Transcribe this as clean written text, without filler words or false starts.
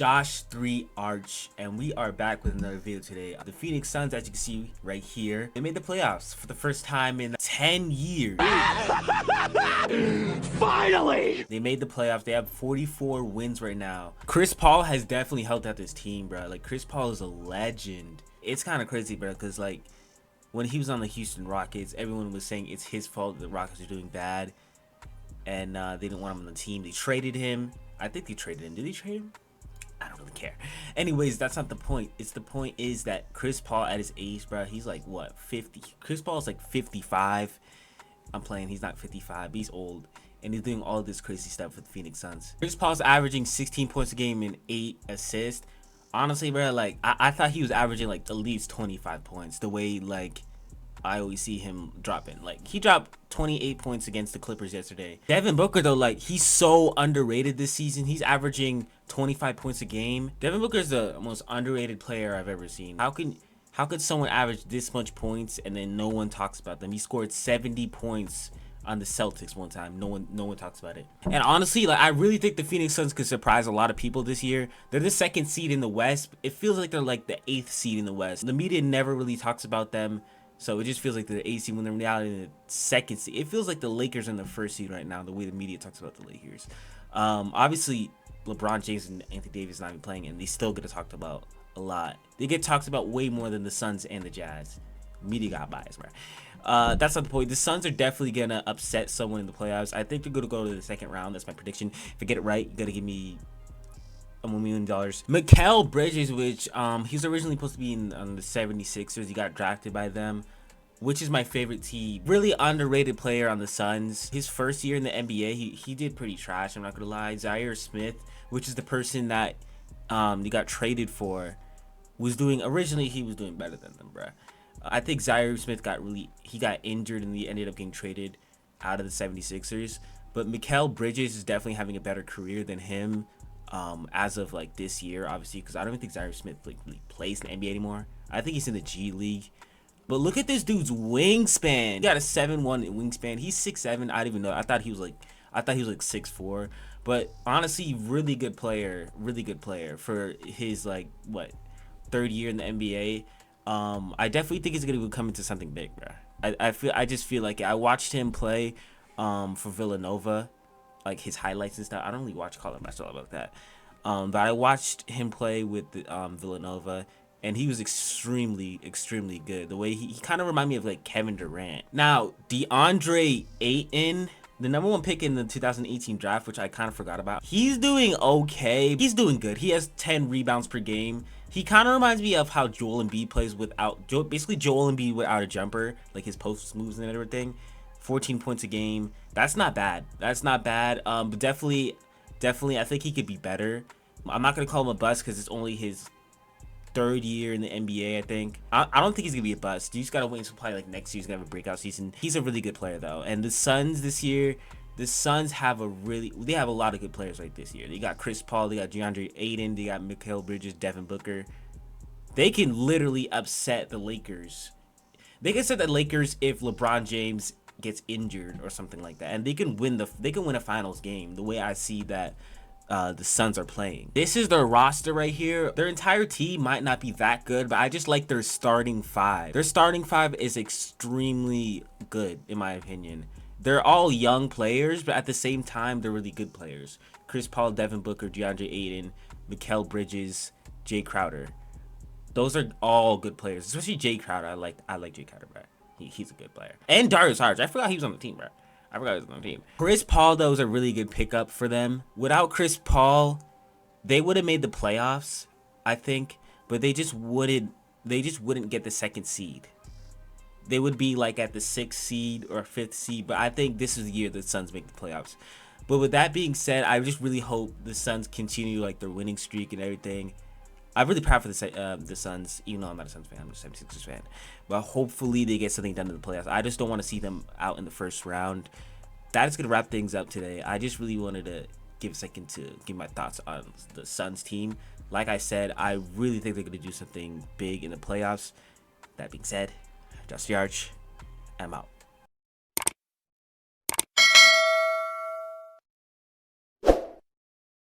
Josh 3 Arch, and we are back with another video today. The Phoenix Suns, as you can see right here, they made the playoffs for the first time in 10 years. Finally! They made the playoffs. They have 44 wins right now. Chris Paul has definitely helped out this team, bro. Like, Chris Paul is a legend. It's kind of crazy, bro, because, like, when he was on the Houston Rockets, everyone was saying it's his fault that the Rockets are doing bad, and they didn't want him on the team. They traded him. I think they traded him. Did they trade him? I don't really care. Anyways, that's not the point. The point is that Chris Paul at his age, bro, he's like, what, 50? Chris Paul's like 55. I'm playing. He's not 55. He's old. And he's doing all this crazy stuff with the Phoenix Suns. Chris Paul's averaging 16 points a game and 8 assists. Honestly, bro, like, I thought he was averaging, like, at least 25 points. The way, like, I always see him dropping. Like, he dropped 28 points against the Clippers yesterday. Devin Booker, though, like, he's so underrated this season. He's averaging 25 points a game. Devin Booker is the most underrated player I've ever seen. How could someone average this much points and then no one talks about them? He scored 70 points on the Celtics one time. No one talks about it. And honestly, like, I really think the Phoenix Suns could surprise a lot of people this year. They're the 2nd seed in the West. It feels like they're like the 8th seed in the West. The media never really talks about them. So it just feels like the 8th seed when they're in reality in the 2nd seed. It feels like the Lakers are in the 1st seed right now, the way the media talks about the Lakers. Obviously, LeBron James and Anthony Davis not even playing, and they still get talked about a lot. They get talked about way more than the Suns and the Jazz. Media got biased, right? That's not the point. The Suns are definitely going to upset someone in the playoffs. I think they're going to go to the 2nd round. That's my prediction. If I get it right, you got to give me $1 million. Mikal Bridges, which he's originally supposed to be on the 76ers. He got drafted by them, which is my favorite team. Really underrated player on the Suns. His first year in the NBA, he did pretty trash, I'm not gonna lie. Zaire Smith, which is the person that he got traded for, originally he was doing better than them, bruh. I think Zaire Smith got injured and he ended up getting traded out of the 76ers. But Mikal Bridges is definitely having a better career than him. As of like this year, obviously, because I don't think Zaire Smith like really plays in the NBA anymore. I think he's in the G League. But look at this dude's wingspan. He got a 7'1" wingspan. He's 6'7". I didn't even know. I thought he was like 6'4". But honestly, really good player for his like what 3rd year in the NBA. I definitely think he's gonna come into something big, bro. I just feel like I watched him play for Villanova, like his highlights and stuff. I don't really watch college basketball like that, but I watched him play with the, Villanova, and he was extremely good. The way he kind of reminded me of like Kevin Durant. Now, DeAndre Ayton, the #1 pick in the 2018 draft, which I kind of forgot about. He's doing okay. He's doing good. He has 10 rebounds per game. He kind of reminds me of how Joel Embiid plays basically Joel Embiid without a jumper, like his post moves and everything. 14 points a game. That's not bad. But definitely, I think he could be better. I'm not gonna call him a bust because it's only his 3rd year in the NBA. I think I don't think he's gonna be a bust. You just gotta wait until probably like next year. He's gonna have a breakout season. He's a really good player though. And the Suns this year, have a lot of good players right this year. They got Chris Paul, they got DeAndre Ayton, they got Mikal Bridges, Devin Booker. They can literally upset the Lakers. They can upset the Lakers if LeBron James gets injured or something like that, and they can win a finals game the way I see that the Suns are playing. This is their roster right here. Their entire team might not be that good, but I just like their starting 5. Their starting 5 is extremely good in my opinion. They're all young players, but at the same time they're really good players. Chris Paul, Devin Booker, DeAndre Ayton, Mikal Bridges, Jay Crowder. Those are all good players, especially Jay Crowder. I like Jay Crowder, bro. He's a good player. And Darius Harge. I forgot he was on the team, bro. Chris Paul, though, is a really good pickup for them. Without Chris Paul, they would have made the playoffs, I think, but they just wouldn't get the 2nd seed. They would be like at the 6th seed or 5th seed, but I think this is the year the Suns make the playoffs. But with that being said, I just really hope the Suns continue like their winning streak and everything. I'm really proud for the Suns, even though I'm not a Suns fan. I'm a 76ers fan. But hopefully they get something done in the playoffs. I just don't want to see them out in the 1st round. That is going to wrap things up today. I just really wanted to give a second to give my thoughts on the Suns team. Like I said, I really think they're going to do something big in the playoffs. That being said, Josh the Arch, I'm out.